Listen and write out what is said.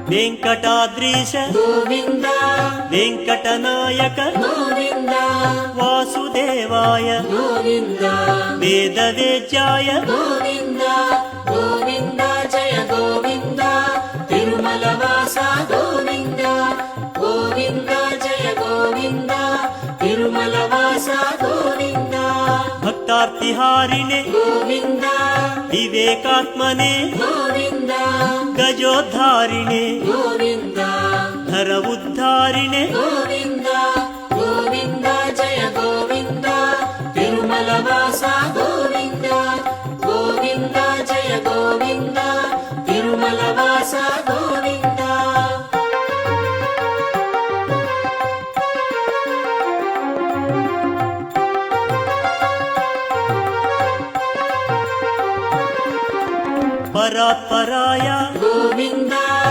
వెంకటాద్రీశ గోవింద వెంకటనాయక గోవింద వాసుదేవాయ గోవింద వేదవేద్యాయ గోవింద గోవింద జయ గోవింద తిరుమల వాస గోవింద గోవింద జయ గోవింద తిరుమల వాస గోవింద భక్తార్తిహారిణే గోవింద వివేకాత్మనే గోవింద గజోద్ధారిణే గోవింద ధర ఉద్ధారిణే గోవింద గోవింద జయ గోవింద తిరుమల వాస గోవింద గోవింద జయ గోవింద తిరుమల వాస గోవింద పరాత్పరాయ గోవింద